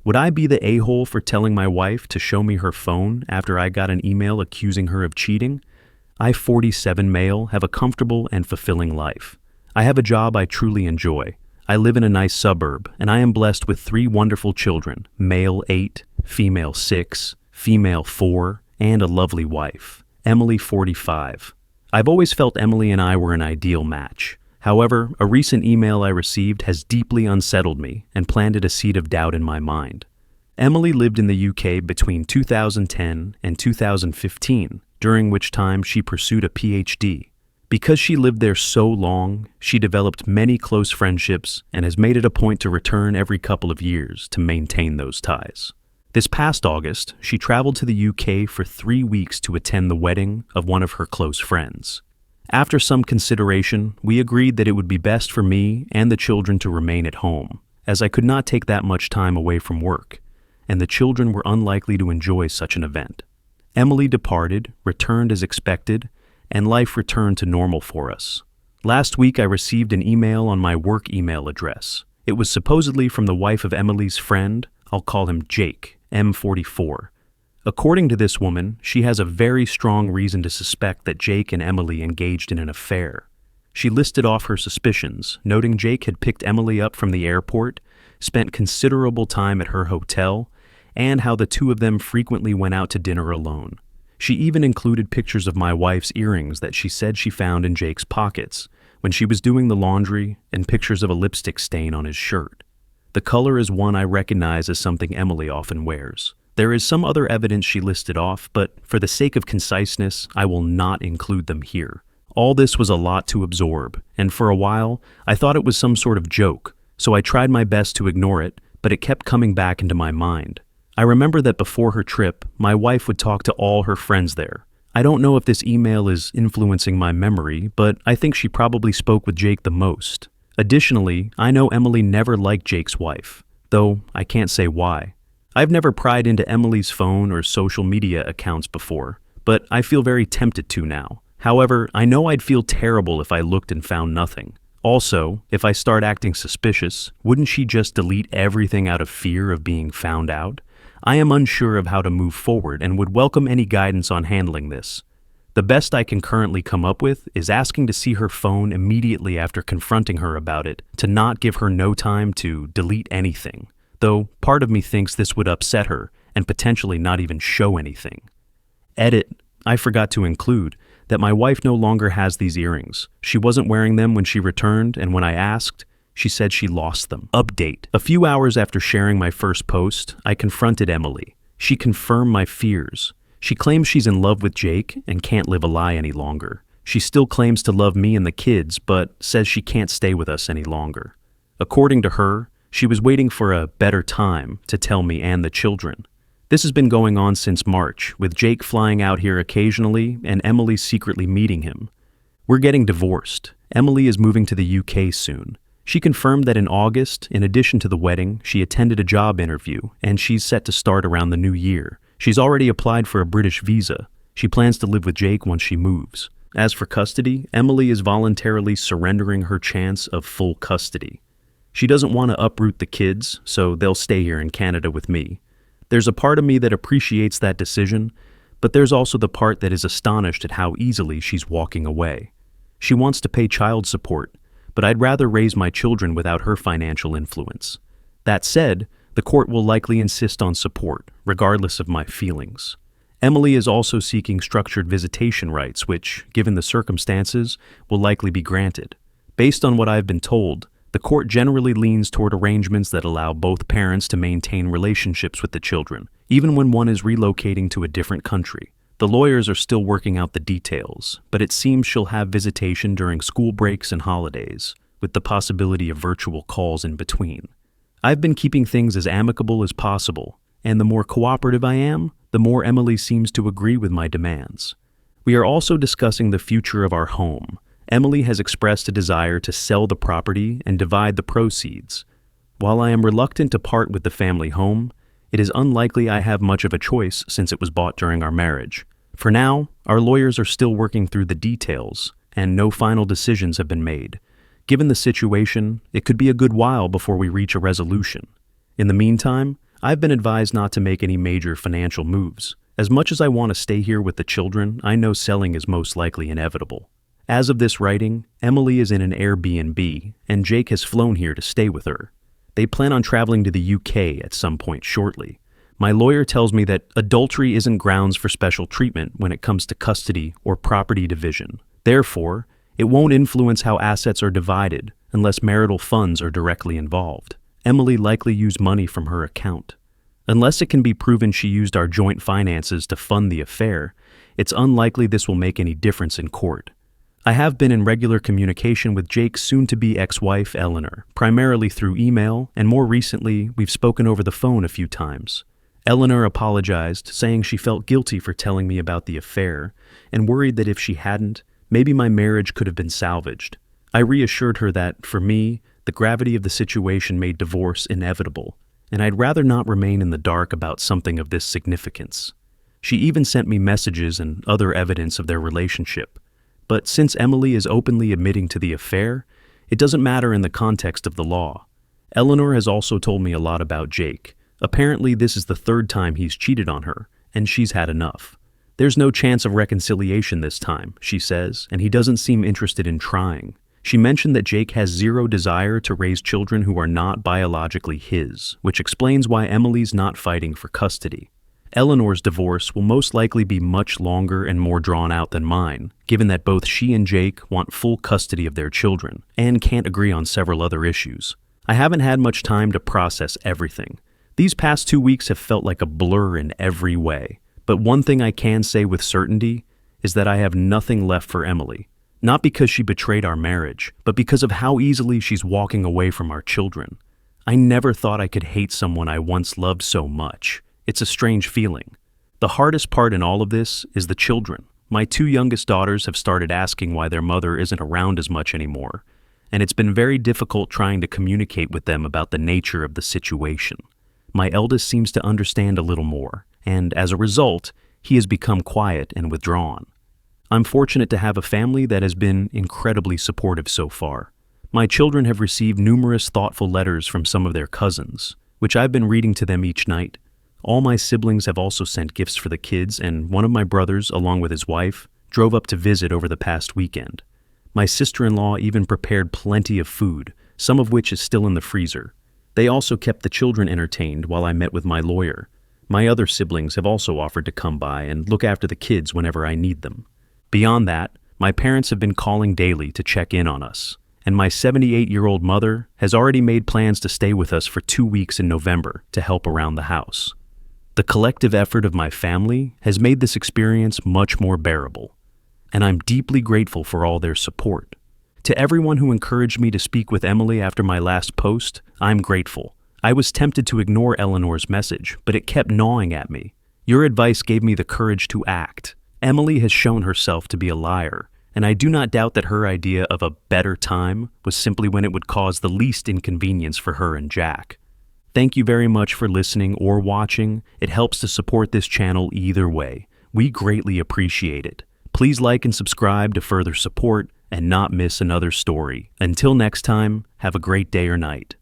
Would I be the a-hole for telling my wife to show me her phone after I got an email accusing her of cheating? I, 47 male, have a comfortable and fulfilling life. I have a job I truly enjoy. I live in a nice suburb, and I am blessed with 3 wonderful children, male 8, female 6, female 4, and a lovely wife, Emily, 45. I've always felt Emily and I were an ideal match. However, a recent email I received has deeply unsettled me and planted a seed of doubt in my mind. Emily lived in the UK between 2010 and 2015, during which time she pursued a PhD. Because she lived there so long, she developed many close friendships and has made it a point to return every couple of years to maintain those ties. This past August, she traveled to the UK for 3 weeks to attend the wedding of one of her close friends. After some consideration, we agreed that it would be best for me and the children to remain at home, as I could not take that much time away from work, and the children were unlikely to enjoy such an event. Emily departed, returned as expected, and life returned to normal for us. Last week I received an email on my work email address. It was supposedly from the wife of Emily's friend. I'll call him Jake, M44. According to this woman, she has a very strong reason to suspect that Jake and Emily engaged in an affair. She listed off her suspicions, noting Jake had picked Emily up from the airport, spent considerable time at her hotel, and how the two of them frequently went out to dinner alone. She even included pictures of my wife's earrings that she said she found in Jake's pockets when she was doing the laundry, and pictures of a lipstick stain on his shirt. The color is one I recognize as something Emily often wears. There is some other evidence she listed off, but for the sake of conciseness, I will not include them here. All this was a lot to absorb, and for a while, I thought it was some sort of joke, so I tried my best to ignore it, but it kept coming back into my mind. I remember that before her trip, my wife would talk to all her friends there. I don't know if this email is influencing my memory, but I think she probably spoke with Jake the most. Additionally, I know Emily never liked Jake's wife, though I can't say why. I've never pried into Emily's phone or social media accounts before, but I feel very tempted to now. However, I know I'd feel terrible if I looked and found nothing. Also, if I start acting suspicious, wouldn't she just delete everything out of fear of being found out? I am unsure of how to move forward and would welcome any guidance on handling this. The best I can currently come up with is asking to see her phone immediately after confronting her about it, to not give her no time to delete anything, though part of me thinks this would upset her and potentially not even show anything. Edit: I forgot to include that my wife no longer has these earrings. She wasn't wearing them when she returned, and when I asked, she said she lost them. Update: a few hours after sharing my first post, I confronted Emily. She confirmed my fears. She claims she's in love with Jake and can't live a lie any longer. She still claims to love me and the kids, but says she can't stay with us any longer. According to her, she was waiting for a better time to tell me and the children. This has been going on since March, with Jake flying out here occasionally and Emily secretly meeting him. We're getting divorced. Emily is moving to the UK soon. She confirmed that in August, in addition to the wedding, she attended a job interview, and she's set to start around the new year. She's already applied for a British visa. She plans to live with Jake once she moves. As for custody, Emily is voluntarily surrendering her chance of full custody. She doesn't want to uproot the kids, so they'll stay here in Canada with me. There's a part of me that appreciates that decision, but there's also the part that is astonished at how easily she's walking away. She wants to pay child support, but I'd rather raise my children without her financial influence. That said, the court will likely insist on support, regardless of my feelings. Emily is also seeking structured visitation rights, which, given the circumstances, will likely be granted. Based on what I've been told, the court generally leans toward arrangements that allow both parents to maintain relationships with the children, even when one is relocating to a different country. The lawyers are still working out the details, but it seems she'll have visitation during school breaks and holidays, with the possibility of virtual calls in between. I've been keeping things as amicable as possible, and the more cooperative I am, the more Emily seems to agree with my demands. We are also discussing the future of our home. Emily has expressed a desire to sell the property and divide the proceeds. While I am reluctant to part with the family home, it is unlikely I have much of a choice since it was bought during our marriage. For now, our lawyers are still working through the details, and no final decisions have been made. Given the situation, it could be a good while before we reach a resolution. In the meantime, I've been advised not to make any major financial moves. As much as I want to stay here with the children, I know selling is most likely inevitable. As of this writing, Emily is in an Airbnb, and Jake has flown here to stay with her. They plan on traveling to the UK at some point shortly. My lawyer tells me that adultery isn't grounds for special treatment when it comes to custody or property division. Therefore, it won't influence how assets are divided unless marital funds are directly involved. Emily likely used money from her account. Unless it can be proven she used our joint finances to fund the affair, it's unlikely this will make any difference in court. I have been in regular communication with Jake's soon-to-be ex-wife, Eleanor, primarily through email, and more recently, we've spoken over the phone a few times. Eleanor apologized, saying she felt guilty for telling me about the affair, and worried that if she hadn't, maybe my marriage could have been salvaged. I reassured her that, for me, the gravity of the situation made divorce inevitable, and I'd rather not remain in the dark about something of this significance. She even sent me messages and other evidence of their relationship. But since Emily is openly admitting to the affair, it doesn't matter in the context of the law. Eleanor has also told me a lot about Jake. Apparently, this is the third time he's cheated on her, and she's had enough. There's no chance of reconciliation this time, she says, and he doesn't seem interested in trying. She mentioned that Jake has zero desire to raise children who are not biologically his, which explains why Emily's not fighting for custody. Eleanor's divorce will most likely be much longer and more drawn out than mine, given that both she and Jake want full custody of their children and can't agree on several other issues. I haven't had much time to process everything. These past 2 weeks have felt like a blur in every way, but one thing I can say with certainty is that I have nothing left for Emily. Not because she betrayed our marriage, but because of how easily she's walking away from our children. I never thought I could hate someone I once loved so much. It's a strange feeling. The hardest part in all of this is the children. My 2 youngest daughters have started asking why their mother isn't around as much anymore, and it's been very difficult trying to communicate with them about the nature of the situation. My eldest seems to understand a little more, and as a result, he has become quiet and withdrawn. I'm fortunate to have a family that has been incredibly supportive so far. My children have received numerous thoughtful letters from some of their cousins, which I've been reading to them each night. All my siblings have also sent gifts for the kids, and one of my brothers, along with his wife, drove up to visit over the past weekend. My sister-in-law even prepared plenty of food, some of which is still in the freezer. They also kept the children entertained while I met with my lawyer. My other siblings have also offered to come by and look after the kids whenever I need them. Beyond that, my parents have been calling daily to check in on us, and my 78-year-old mother has already made plans to stay with us for 2 weeks in November to help around the house. The collective effort of my family has made this experience much more bearable, and I'm deeply grateful for all their support. To everyone who encouraged me to speak with Emily after my last post, I'm grateful. I was tempted to ignore Eleanor's message, but it kept gnawing at me. Your advice gave me the courage to act. Emily has shown herself to be a liar, and I do not doubt that her idea of a better time was simply when it would cause the least inconvenience for her and Jack. Thank you very much for listening or watching. It helps to support this channel either way. We greatly appreciate it. Please like and subscribe to further support and not miss another story. Until next time, have a great day or night.